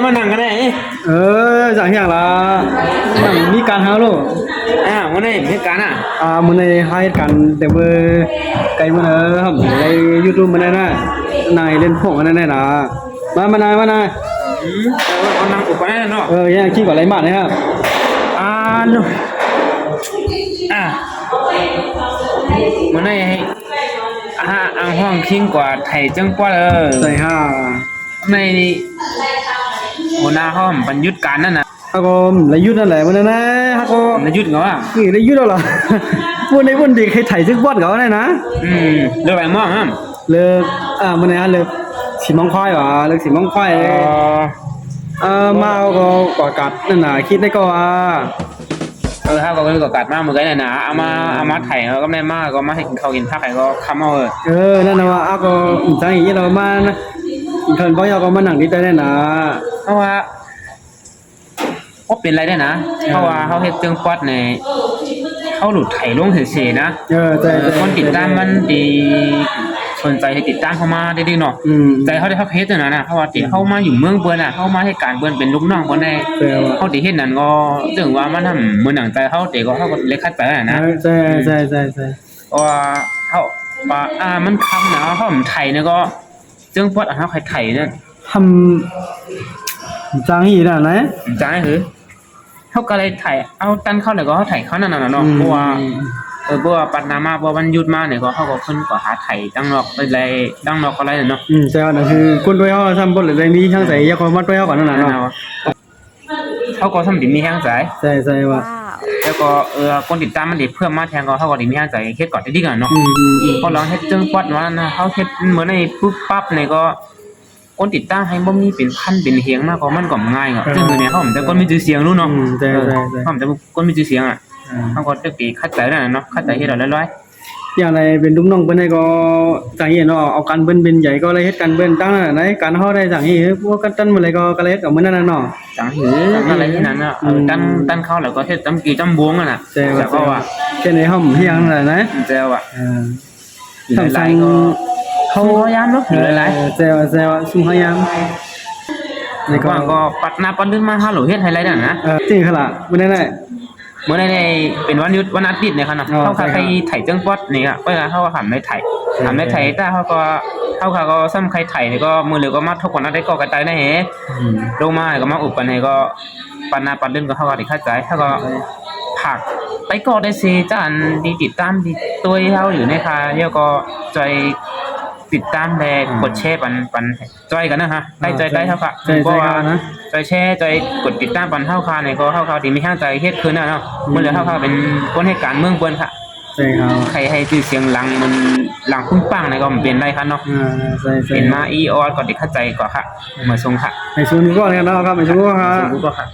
มานั่งกันได้จากอย่างละนั่งมีการหาลูกวันนี้เหตุการณ์มื้อนี้ให้กันแต่เบอร์ไกลมื้อครับใน YouTube มื้อนั้นน่ะนายเล่นพวกนั้นน่ะนะมานายเอานั่งอุปนั่นเนาะยังคิดว่าอะไรมากนะครับนู่วันนี้ให้อังห้องคิงกว่าไทยจังกว่าใช่ในหัวหน้าห้องบรรยุทธ์การนั่นนะฮักก็ระยุทธ์นั่นแหละมื้อนั้นนะฮักก็ระยุทธ์เหรอระยุทธ์เหรอวันนี้วันเด็กให้ไทยจังกว่าเขาได้นะเลิกไปมั่งเลิกมื้อนี้เลิกสีมังควายว่ะเลิกสีมังควายมาก็กอกัดนั่นน่ะคิดได้ก็ถ้าก็เป็นกอกัดมากเหมือนกันนะเอามาไถ่เขาก็ไม่มากก็มาให้กินข้าวกินผักไข่ก็คำเอานั่นน่ะว่าก็จังอย่างนี้เรามานะเพิ่นบ่ยอก็มานั่งดีได้นะเพราะว่าเป็นไรได้นะเพราะว่าเขาเฮ็ดจึงป๊อดในเขาหลุดไถ่ลงเฉยๆนะคนติดตามมันดีสนใจให้ติดตามเข้ามาได้ๆเนาะใจเขาได้เขาเฮ็ดนั่นน่ะเพราะว่าติเขามาอยู่เมืองเปิ้นน่ะเขามาให้การเปิ้นเป็นลูกน้องเปิ้นได้เขาติเฮ็ดนั่นก็ถึงว่ามันทำมื้อหนังใจเขาติก็เขาก็เลยคัดไปนะใช่เพราะว่าเขามันคำนะเขาไทยเนี่ยก็จึงป๊อดเขาไทยเนี่ยทำจังอีน่ะนะจังคือเขาก็เลยถ่ายเอาตันเข้าเลยก็เขาถ่ายเขานั่นน่ะเนาะเพราะว่าปัตนามาเพราะวันหยุดมาเนี่ยก็เขาก็ขึ้นก็หาถ่ายตั้งนอกอะไรตั้งนอกอะไรเนาะใช่นั่นคือคนด้วยเขาทำบ่เลยมีช่างใจอยากมาด้วยเขาก่อนนั่นน่ะเนาะเขาก็ทำดีมีช่างใจใช่ว่าแล้วก็คนติดตามมันดิเพิ่มมาแทนก็เขาก็ดีมีช่างใจเฮ็ดก่อนได้ดีกันเนาะพอลองเฮ็ดจึงป๊อดว่านะเขาเฮ็ดเหมือนในปุ๊บปั๊บเนี่ยก็คนติดตามให้บ่มีเป็นพันเป็นเฮียงมากก็มันก็ง่ายอ่ะซึ่งเนี่ยเขาจะคนมีชื่อเสียงรู้เนาะใช่เขาจะคนมีชื่อเสียงอ่ะเขาก็จะปีคัดใจนั่นเนาะคัดใจเฮ็ดร้อยอย่างไรเป็นลูกน้องเพิ่นได้ก็จังซี่เนาะเอากันเบิ่นเป็นใหญ่ก็เลยเฮ็ดกันเบิ่นตั้งนั่นไหนการเฮาได้จังซี่พวกกันตั้นมื้อไรก็เลยเฮ็ดกับมื้อนั้นน่ะเนาะจังหืออะไรที่นั้นน่ะตั้นเข้าแล้วก็เฮ็ดตำกี่ตำบวงอ่ะน่ะแต่ก็ว่าแค่ในห้องเฮียงนั่นนะแต่ว่าหลายๆก็เขาพยายามเนาะหลายๆแต่ว่าซุ่มพยายามในก็ปัดหน้าปัดขึ้นมาฮัลโหลเฮ็ดไฮไลท์นั่นนะจริงค่ะมื้อนั้นเมื่อในเป็นวันหยุดวันอาทิตย์เนี่ยครับนะเขาใครไถ่เจ้งป๊อดนี่ก็เขาก็ทำในไถ่แต่เขาก็ซ้ำใครไถ่นี่ก็มือเหลือก็มาทุกคนได้ก็กระจายได้เห็นลงมาก็มาอุปนี่ก็ปันนาปันเล่นก็เขาก็ได้เข้าใจเขาก็ผักไปก็ได้เซจ้านดีติดตามดีตัวเขาอยู่ในค่ะแล้วก็ใจติดตามแรงกดแชร์ปันจอยกันนะฮะได้ใจได้เท่าค่ะเพราะว่าใจแชร์ใจกดติดตามปันเท่าค่ะเนี่ยก็เท่าที่มีห้างใจเฮ็ดคืนน่ะเนาะมันเหลือเท่าค่ะเป็นคนให้การเมืองเปิ้นค่ะใช่ครับใครให้ชื่อเสียงหลังมันหลังปุ้งปังเนี่ยก็มันเป็นได้ค่ะเนาะใช่เป็นมาอีออดก็ได้เข้าใจกว่าค่ะมาส่งค่ะให้ชูนก็แล้วเนาะครับให้ชูก็ค่ะ